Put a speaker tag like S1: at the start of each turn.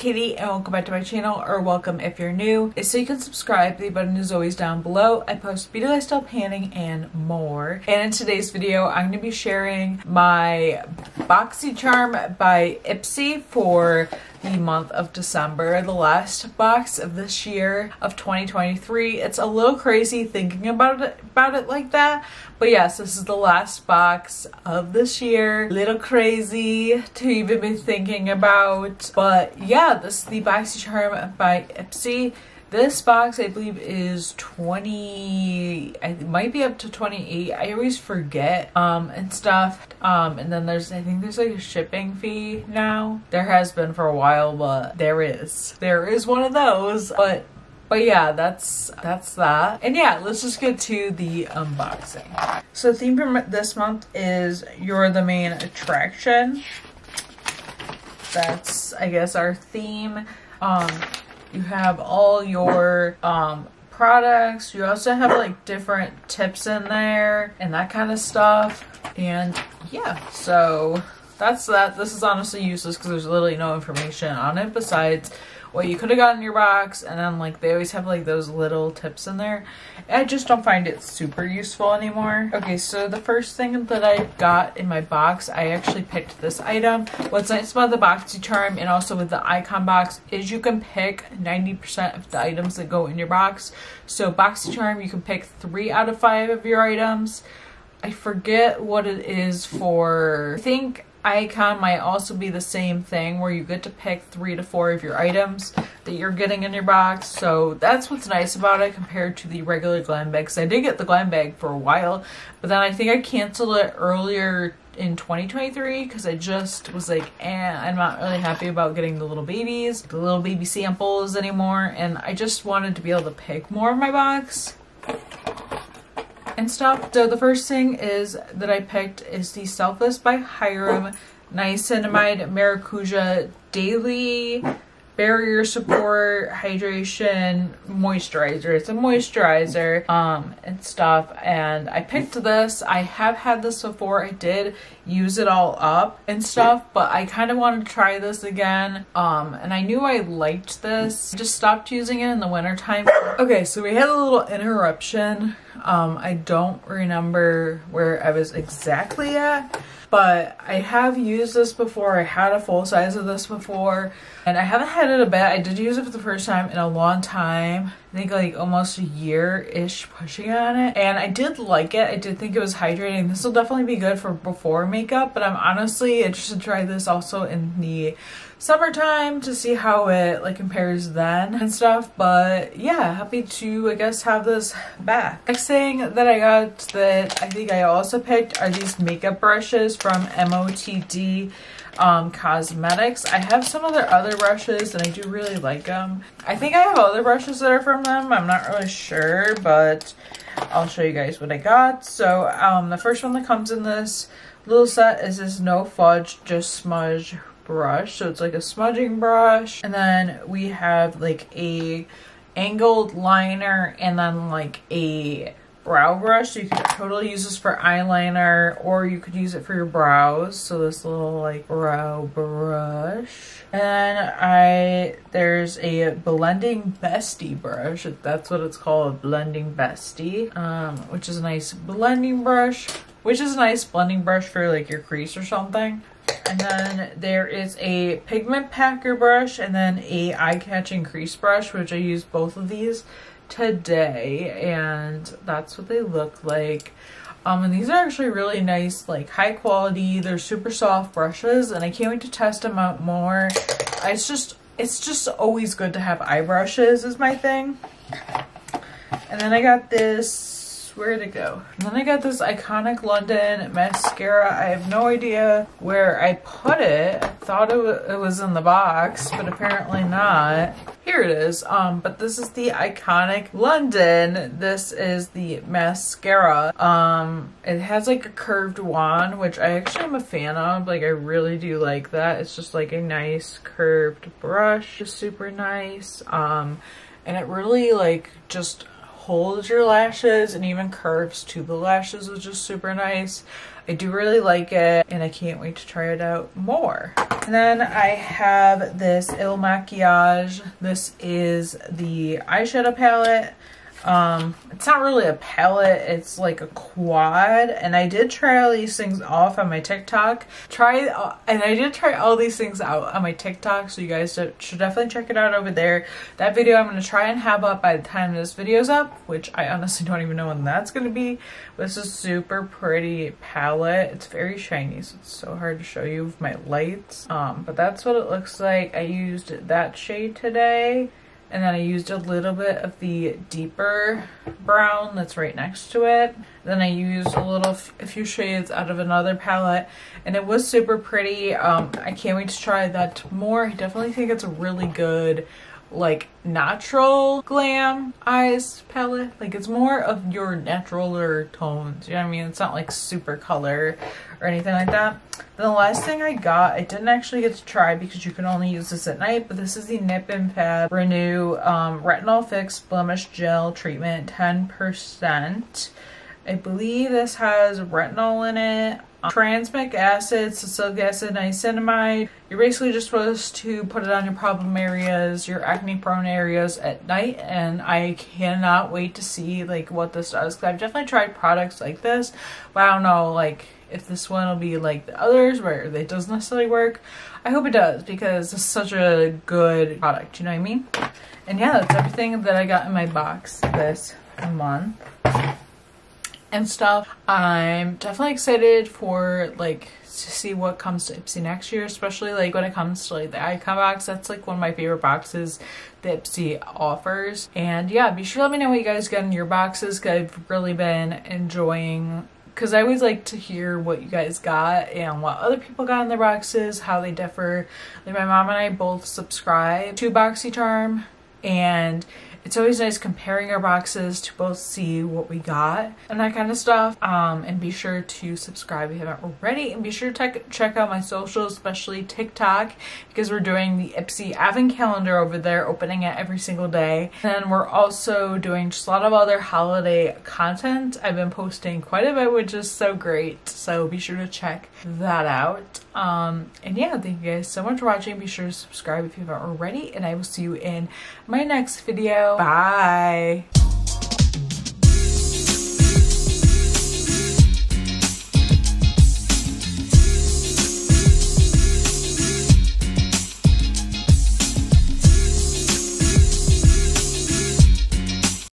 S1: Katie and welcome back to my channel, or welcome if you're new. So you can subscribe, the button is always down below. I post beauty, lifestyle, painting, and more. And in today's video, I'm going to be sharing my Boxycharm by Ipsy for the month of December, the last box of this year of 2023. It's a little crazy thinking about it like that, but yes, this is the last box of this year. Little crazy to even be thinking about, but yeah, this is the Boxycharm by Ipsy. This box, I believe, is 20, it might be up to 28. I always forget, and stuff. And then I think there's like a shipping fee now. There has been for a while, but there is one of those. But yeah, that's that. And yeah, let's just get to the unboxing. So the theme for this month is You're the Main Attraction. That's, I guess, our theme. You have all your products. You also have like different tips in there and that kind of stuff. And yeah, so that's that. This is honestly useless because there's literally no information on it besides what you could have gotten in your box, and then like they always have like those little tips in there. I just don't find it super useful anymore. Okay, so the first thing that I got in my box, I actually picked this item. What's nice about the Boxycharm and also with the icon box is you can pick 90% of the items that go in your box. So Boxycharm, you can pick 3 out of 5 of your items. I forget what it is for, I think icon might also be the same thing where you get to pick 3 to 4 of your items that you're getting in your box. So that's what's nice about it compared to the regular glam bag, because I did get the glam bag for a while, but then I think I canceled it earlier in 2023 because I just was like, I'm not really happy about getting the little baby samples anymore, and I just wanted to be able to pick more of my box and stuff. So the first thing is that I picked is the Selfless by Hiram Niacinamide Maracuja Daily Barrier Support Hydration Moisturizer. It's a moisturizer and stuff, and I picked this. I have had this before. I did use it all up and stuff, but I kind of wanted to try this again, and I knew I liked this. I just stopped using it in the winter time. Okay, so we had a little interruption. I don't remember where I was exactly at, but I have used this before. I had a full size of this before, and I haven't had it a bit. I did use it for the first time in a long time. I think like almost a year-ish pushing on it, and I did like it. I did think it was hydrating. This will definitely be good for before makeup, but I'm honestly interested to try this also in the summertime to see how it like compares then and stuff. But yeah, happy to, I guess, have this back. Next thing that I got that I think I also picked are these makeup brushes from MOTD Cosmetics. I have some of their other brushes and I do really like them. I think I have other brushes that are from them. I'm not really sure, but I'll show you guys what I got. So the first one that comes in this little set is this No Fudge Just Smudge brush. So it's like a smudging brush, and then we have like a angled liner and then like a brow brush. So you could totally use this for eyeliner or you could use it for your brows. So this little like brow brush. And there's a blending bestie brush. That's what it's called, blending bestie, which is a nice blending brush, for like your crease or something. And then there is a pigment packer brush and then a eye-catching crease brush, which I used both of these today, and that's what they look like. And these are actually really nice, like high quality. They're super soft brushes, and I can't wait to test them out more. It's just always good to have eye brushes is my thing. And then I got this, where'd it go? And then I got this Iconic London mascara. I have no idea where I put it. I thought it was in the box, but apparently not. Here it is. But this is the Iconic London. This is the mascara. It has like a curved wand, which I actually am a fan of. Like I really do like that. It's just like a nice curved brush. Just super nice. And it really like just holds your lashes and even curves to the lashes, which is super nice. I do really like it and I can't wait to try it out more. And then I have this Il Maquillage. This is the eyeshadow palette. It's not really a palette, it's like a quad, and I did try all these things off on my TikTok. And I did try all these things out on my TikTok, so you guys should definitely check it out over there. That video I'm going to try and have up by the time this video's up, which I honestly don't even know when that's going to be. But it's a super pretty palette. It's very shiny, so it's so hard to show you with my lights. But that's what it looks like. I used that shade today. And then I used a little bit of the deeper brown that's right next to it. Then I used a few shades out of another palette, and it was super pretty. I can't wait to try that more. I definitely think it's a really good, like, natural glam eyes palette. Like, it's more of your naturaler tones, you know what I mean? It's not like super color or anything like that. Then the last thing I got, I didn't actually get to try because you can only use this at night, but this is the Nip and Fab Renew Retinol Fix Blemish Gel Treatment 10%. I believe this has retinol in it, transmamic acid, salicylic acid, niacinamide. You're basically just supposed to put it on your problem areas, your acne prone areas at night, and I cannot wait to see like what this does, because I've definitely tried products like this, but I don't know like if this one will be like the others where it doesn't necessarily work. I hope it does, because it's such a good product, you know what I mean? And yeah, that's everything that I got in my box this month and stuff. I'm definitely excited for like to see what comes to Ipsy next year, especially like when it comes to like the icon box. That's like one of my favorite boxes that Ipsy offers. And yeah, be sure to let me know what you guys got in your boxes, because I've really been enjoying, because I always like to hear what you guys got and what other people got in their boxes, how they differ. Like my mom and I both subscribe to Boxycharm, and it's always nice comparing our boxes to both see what we got and that kind of stuff. And be sure to subscribe if you haven't already, and be sure to check out my socials, especially TikTok, because we're doing the Ipsy Advent calendar over there, opening it every single day. And we're also doing just a lot of other holiday content. I've been posting quite a bit, which is so great, so be sure to check that out. And yeah, thank you guys so much for watching. Be sure to subscribe if you haven't already, and I will see you in my next video. Bye.